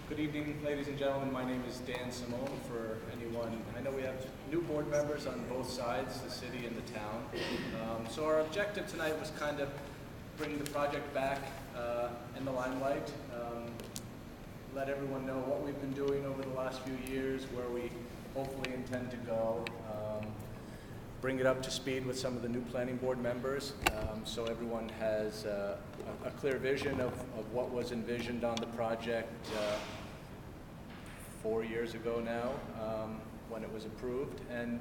Good evening, ladies and gentlemen. My name is Dan Simone. For anyone, I know we have new board members on both sides, the city and the town. So our objective tonight was kind of bring the project back in the limelight, let everyone know what we've been doing over the last few years, where we hopefully intend to go, bring it up to speed with some of the new planning board members, so everyone has a clear vision of what was envisioned on the project 4 years ago now, when it was approved, and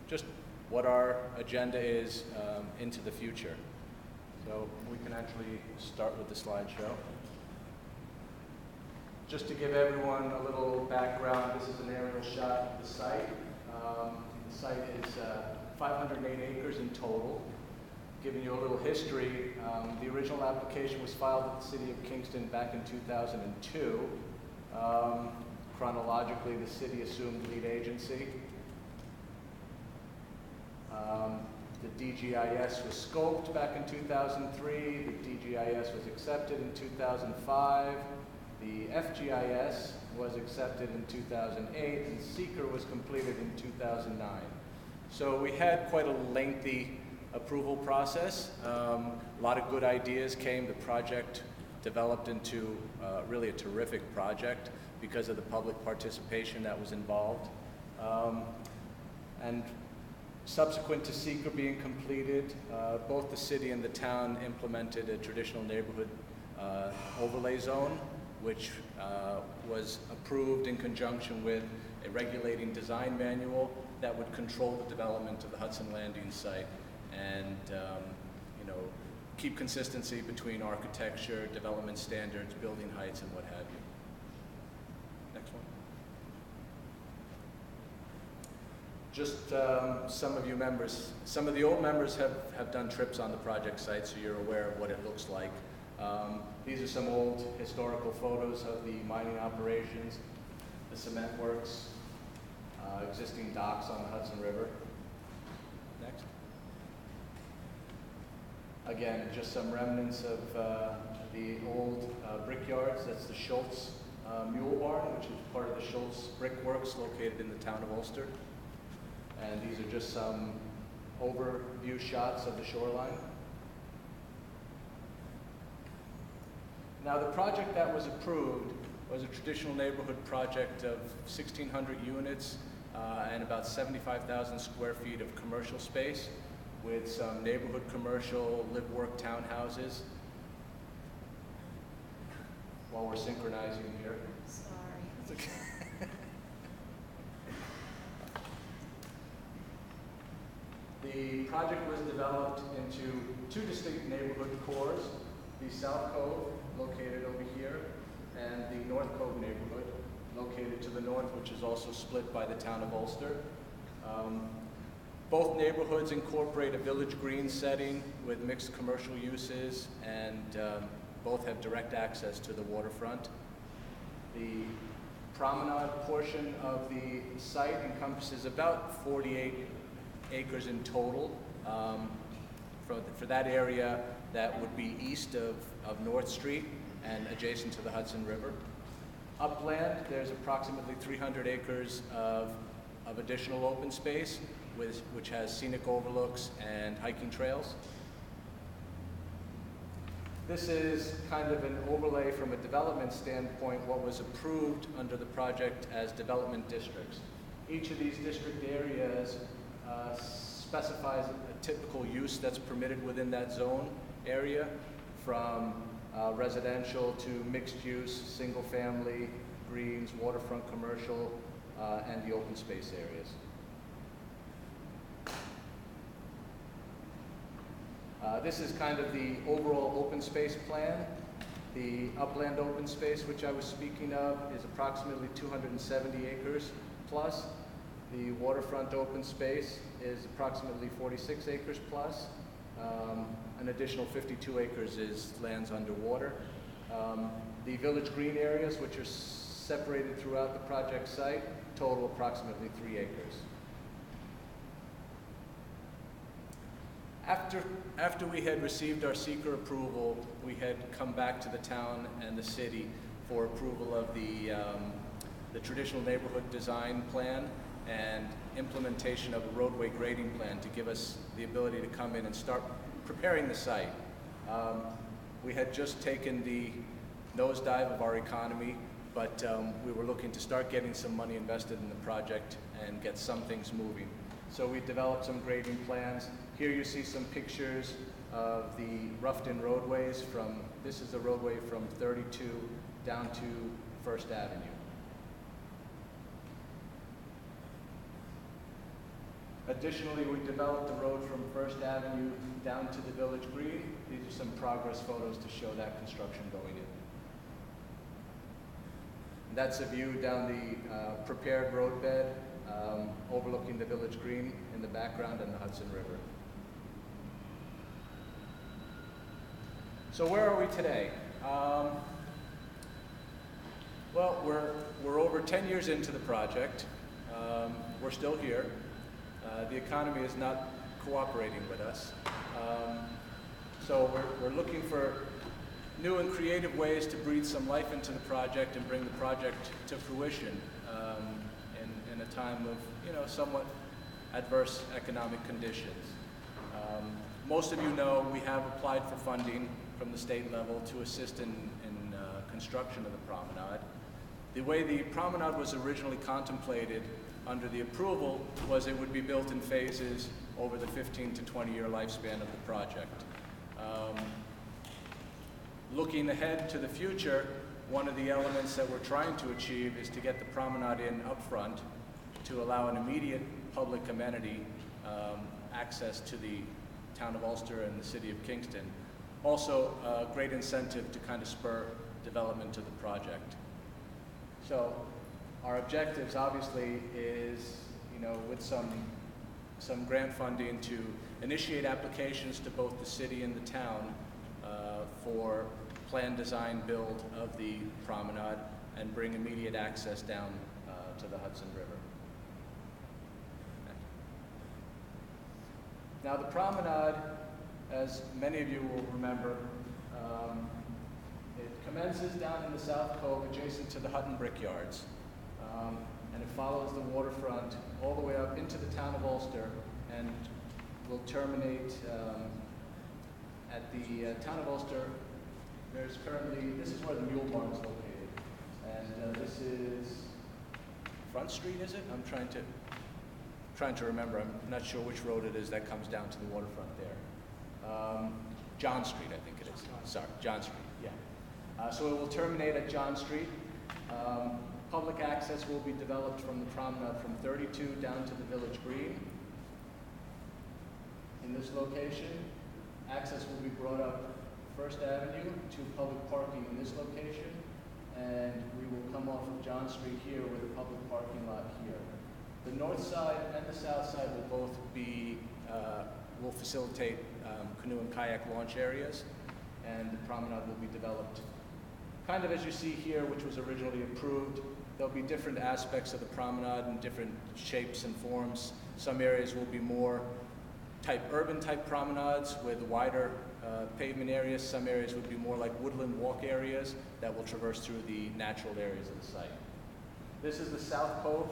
just what our agenda is into the future. So we can actually start with the slideshow. Just to give everyone a little background, this is an aerial shot of the site. The site is 508 acres in total. Giving you a little history, the original application was filed at the City of Kingston back in 2002. Chronologically, the city assumed lead agency. The DGIS was scoped back in 2003. The DGIS was accepted in 2005. The FGIS was accepted in 2008, and seeker was completed in 2009. So we had quite a lengthy approval process. A lot of good ideas came. The project developed into really a terrific project because of the public participation that was involved. And subsequent to seeker being completed, both the city and the town implemented a traditional neighborhood overlay zone, which was approved in conjunction with a regulating design manual that would control the development of the Hudson Landing site and keep consistency between architecture, development standards, building heights, and what have you. Next one. Just some of you members, some of the old members have done trips on the project site, so you're aware of what it looks like. These are some old historical photos of the mining operations, the cement works, existing docks on the Hudson River. Next. Again, just some remnants of the old brickyards. That's the Schultz Mule Barn, which is part of the Schultz Brickworks located in the town of Ulster. And these are just some overview shots of the shoreline. Now, the project that was approved was a traditional neighborhood project of 1,600 units and about 75,000 square feet of commercial space with some neighborhood commercial live-work townhouses. While we're synchronizing here. Sorry. It's okay. The project was developed into two distinct neighborhood cores, the South Cove, located over here, and the North Cove neighborhood, located to the north, which is also split by the town of Ulster. Both neighborhoods incorporate a village green setting with mixed commercial uses, and both have direct access to the waterfront. The promenade portion of the site encompasses about 48 acres in total. For that area, that would be east of North Street and adjacent to the Hudson River. Upland, there's approximately 300 acres of additional open space, which has scenic overlooks and hiking trails. This is kind of an overlay from a development standpoint, what was approved under the project as development districts. Each of these district areas specifies a typical use that's permitted within that zone area, from residential to mixed use, single family, greens, waterfront commercial, and the open space areas. This is kind of the overall open space plan. The upland open space, which I was speaking of, is approximately 270 acres plus. The waterfront open space is approximately 46 acres plus. An additional 52 acres is lands underwater. The village green areas, which are separated throughout the project site, total approximately 3 acres. After we had received our seeker approval, we had come back to the town and the city for approval of the traditional neighborhood design plan and implementation of a roadway grading plan to give us the ability to come in and start preparing the site. We had just taken the nosedive of our economy, but we were looking to start getting some money invested in the project and get some things moving. So we developed some grading plans. Here you see some pictures of the roughed-in roadways from, this is the roadway from 32 down to First Avenue. Additionally, we developed the road from First Avenue down to the Village Green. These are some progress photos to show that construction going in. And that's a view down the prepared roadbed, overlooking the Village Green in the background and the Hudson River. So where are we today? Well, we're over 10 years into the project. We're still here. The economy is not cooperating with us. So we're looking for new and creative ways to breathe some life into the project and bring the project to fruition in a time of, somewhat adverse economic conditions. Most of you know we have applied for funding from the state level to assist in construction of the promenade. The way the promenade was originally contemplated under the approval was it would be built in phases over the 15 to 20-year lifespan of the project. Looking ahead to the future, one of the elements that we're trying to achieve is to get the promenade in up front to allow an immediate public amenity access to the town of Ulster and the city of Kingston. Also, a great incentive to kind of spur development of the project. So, our objectives obviously is, with some grant funding to initiate applications to both the city and the town for plan, design, build of the promenade and bring immediate access down to the Hudson River. Now the promenade, as many of you will remember, it commences down in the South Cove adjacent to the Hutton Brickyards. And it follows the waterfront all the way up into the town of Ulster and will terminate at the town of Ulster. There's currently, this is where the Mule Barn is located. And this is Front Street, is it? I'm trying to remember. I'm not sure which road it is that comes down to the waterfront there. John Street, I think it is. Sorry, John Street, yeah. So it will terminate at John Street. Public access will be developed from the promenade from 32 down to the Village Green. In this location, access will be brought up First Avenue to public parking in this location, and we will come off of John Street here with a public parking lot here. The north side and the south side will both be, will facilitate canoe and kayak launch areas, and the promenade will be developed kind of as you see here, which was originally approved. There'll be different aspects of the promenade and different shapes and forms. Some areas will be more urban type promenades with wider pavement areas. Some areas would be more like woodland walk areas that will traverse through the natural areas of the site. This is the South Cove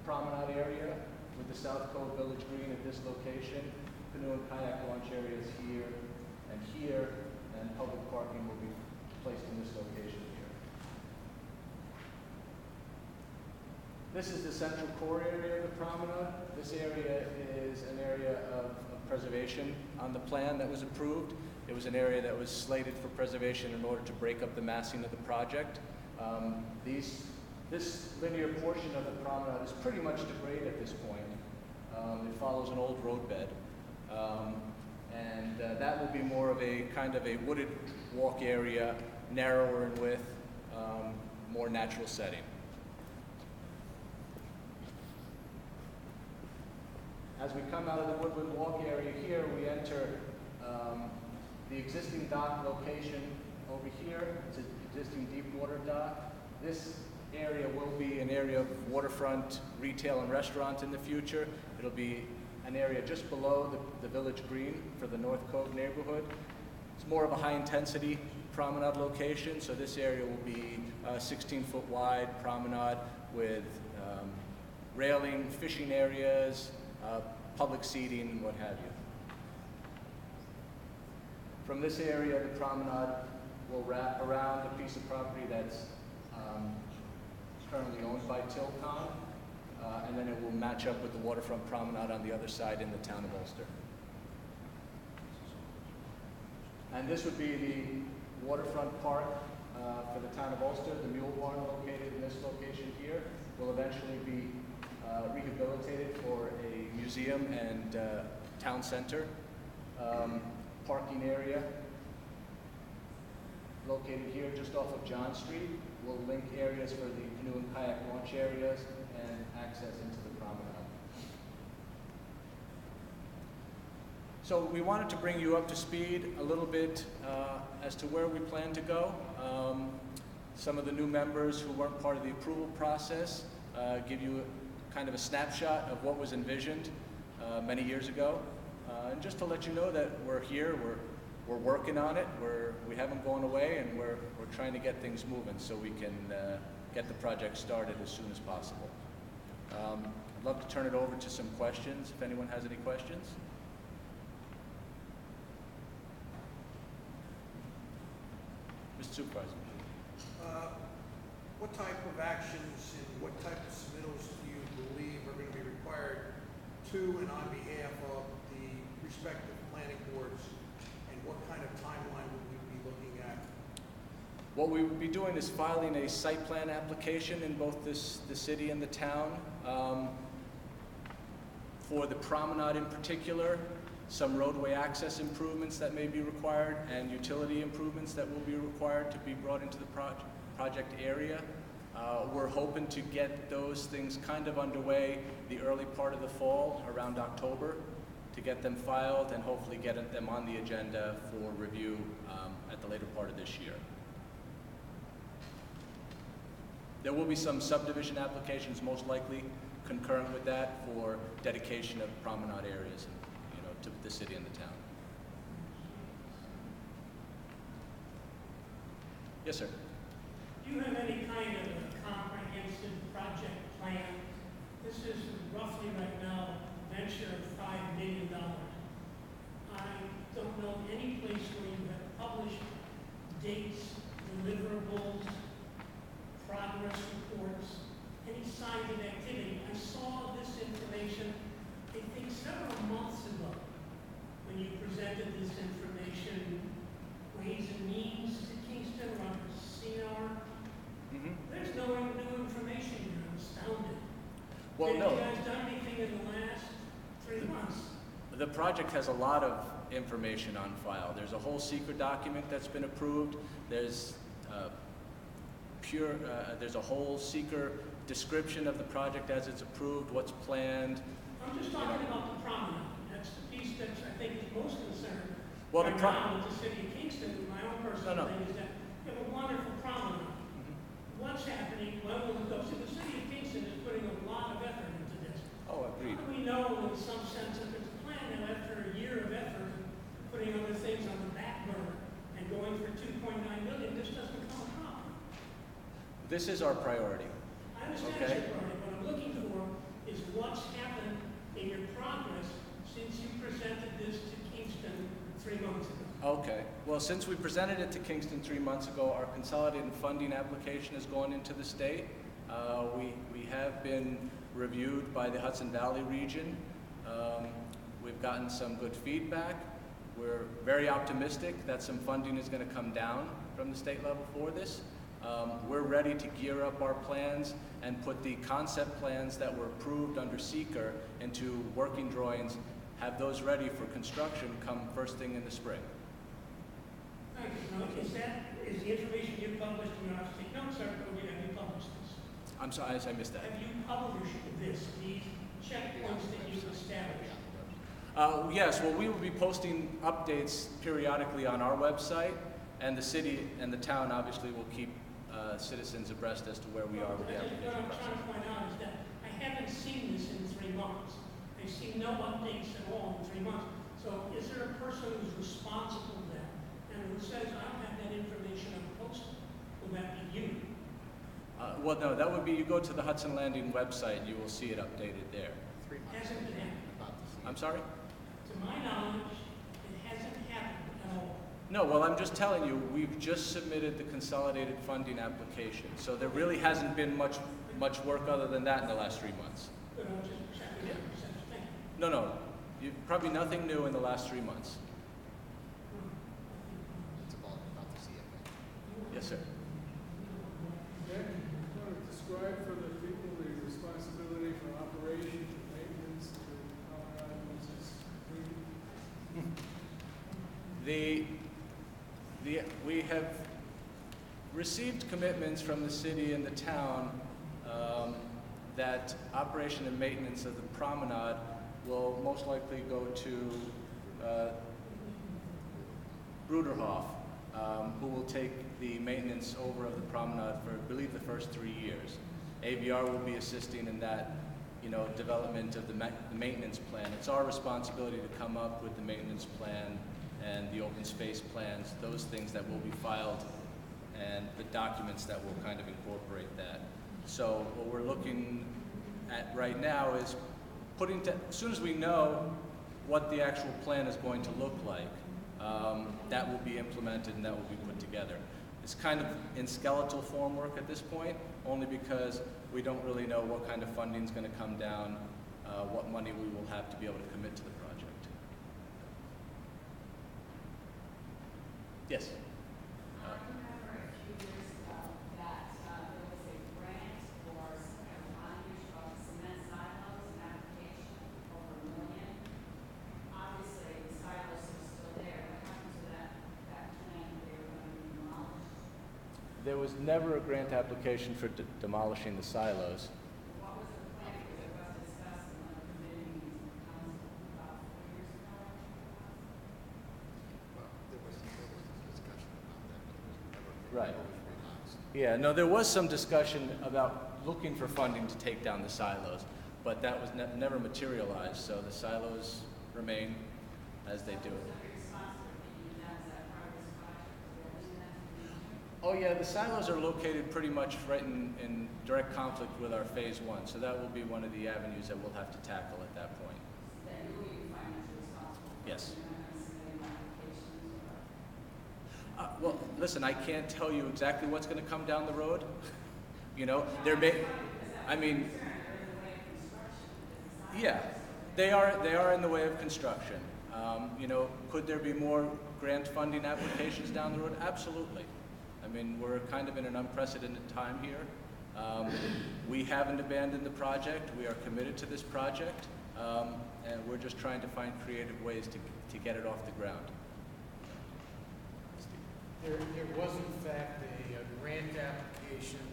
promenade area with the South Cove Village Green at this location. Canoe and kayak launch areas here, and public parking will be placed in this location here. This is the central core area of the promenade. This area is an area of preservation on the plan that was approved. It was an area that was slated for preservation in order to break up the massing of the project. This linear portion of the promenade is pretty much degraded at this point. It follows an old roadbed. That will be more of a kind of a wooded walk area, narrower in width, more natural setting. As we come out of the woodland walk area here, we enter the existing dock location over here. It's an existing deep water dock. This area will be an area of waterfront, retail, and restaurant in the future. It'll be an area just below the Village Green for the North Cove neighborhood. It's more of a high-intensity promenade location. So this area will be 16-foot wide promenade with railing, fishing areas, public seating, and what have you. From this area, the promenade will wrap around a piece of property that's currently owned by Tilcon, and then it will match up with the waterfront promenade on the other side in the town of Ulster. And this would be the waterfront park for the town of Ulster. The mule barn located in this location here will eventually be rehabilitated for a museum and town center. Parking area located here just off of John Street will link areas for the canoe and kayak launch areas and access into the promenade. So we wanted to bring you up to speed a little bit as to where we plan to go. Some of the new members who weren't part of the approval process give you kind of a snapshot of what was envisioned many years ago. And just to let you know that we're here, we're working on it, we haven't gone away, and we're trying to get things moving so we can get the project started as soon as possible. I'd love to turn it over to some questions, if anyone has any questions. Mr. Supervisor. What type of actions and what type of submittals do you believe are going to be required to and on behalf of the respective planning boards, and what kind of timeline would we be looking at? What we would be doing is filing a site plan application in both the city and the town. For the promenade in particular, some roadway access improvements that may be required and utility improvements that will be required to be brought into the project area. We're hoping to get those things kind of underway the early part of the fall, around October, to get them filed and hopefully get them on the agenda for review at the later part of this year. There will be some subdivision applications, most likely concurrent with that, for dedication of promenade areas, to the city and the town. Yes, sir. Do you have any kind of a comprehensive project plan? This is roughly right now a venture of $5 million. I don't know any place where you have published dates, deliverables, progress reports, any signs of activity. I saw this information, I think, several months ago when you presented this information, Ways and Means to Kingston, or under CR. There's no new information here. I'm astounded. Well, Have no. you guys done anything in the last 3 months? The project has a lot of information on file. There's a whole secret document that's been approved. There's there's a whole secret description of the project as it's approved, what's planned. I'm just talking about the promenade. That's the piece that I think is most concerned. Well, right now with the city of Kingston, my own personal thing is that we have a wonderful promenade. What's happening? When will it go? See, the city of Kingston is putting a lot of effort into this. Oh, agreed. How do we know in some sense if it's planned now after a year of effort, putting other things on the back burner and going for $2.9 million, this doesn't come a problem? This is our priority. I understand Okay. your priority. What I'm looking for is what's happened in your progress since you presented this to Kingston 3 months ago. Okay. Well, since we presented it to Kingston 3 months ago, our consolidated funding application has gone into the state. We have been reviewed by the Hudson Valley region. We've gotten some good feedback. We're very optimistic that some funding is going to come down from the state level for this. We're ready to gear up our plans and put the concept plans that were approved under seeker into working drawings, have those ready for construction come first thing in the spring. Thank you. Now, is the information you published, you have to take notes, or have you published this? I'm sorry, I missed that. Have you published this, these checkpoints that you've established? Yes, well, we will be posting updates periodically on our website, and the city and the town obviously will keep citizens abreast as to where we are with the application What I'm process. trying to point out is that I haven't seen this in 3 months. I've seen no updates at all in 3 months. So is there a person who's responsible then, and who says, I don't have that information installation of a post? Will that be you? Well, no, that would be, you go to the Hudson Landing website, you will see it updated there. Hasn't been happening. I'm sorry? To my knowledge, it hasn't happened at all. No, well, I'm just telling you, we've just submitted the consolidated funding application, so there really hasn't been much work other than that in the last 3 months. But I'm just checking your percentage. Thank you. No, probably nothing new in the last 3 months. It's about the CFA. Yes, sir. Nick, you want to describe for the people the responsibility for operation and maintenance of the promenade once it's completed? We have received commitments from the city and the town that operation and maintenance of the promenade will most likely go to Bruderhof, who will take the maintenance over of the promenade for, I believe, the first 3 years. AVR will be assisting in that, development of the maintenance plan. It's our responsibility to come up with the maintenance plan and the open space plans, those things that will be filed, and the documents that will kind of incorporate that. So what we're looking at right now is as soon as we know what the actual plan is going to look like, that will be implemented and that will be put together. It's kind of in skeletal form work at this point, only because we don't really know what kind of funding is going to come down, what money we will have to be able to commit to the project. Yes? I remember a few years ago that there was a grant for unused cement silos and application over $1 million. Obviously, the silos are still there. What happened to that plan? They were going to be demolished. There was never a grant application for demolishing the silos. What was the plan? Because it was discussed in one of the committee meetings in council about 4 years ago. Well, there was discussion about that, but it was never Right. relaxed. Yeah, no, there was some discussion about looking for funding to take down the silos, but that was never materialized, so the silos remain as they do. Was there a response to thinking that was that part of this project? Building that? Oh yeah, the silos are located pretty much right in direct conflict with our phase 1, so that will be one of the avenues that we'll have to tackle at that point. That you will be financially responsible for? Yes. You're not going to submit any applications or? Well, listen, I can't tell you exactly what's going to come down the road. Yeah, they are in the way of construction. Could there be more grant funding applications down the road? Absolutely. I mean, we're kind of in an unprecedented time here. We haven't abandoned the project. We are committed to this project, and we're just trying to find creative ways to get it off the ground. There was in fact a grant application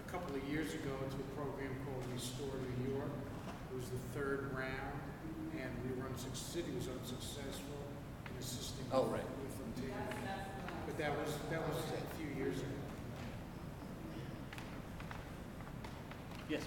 a couple of years ago to a program called Restore New York. It was the 3rd round, and city was unsuccessful in assisting Oh, right. with them. But that was a few years ago. Yes.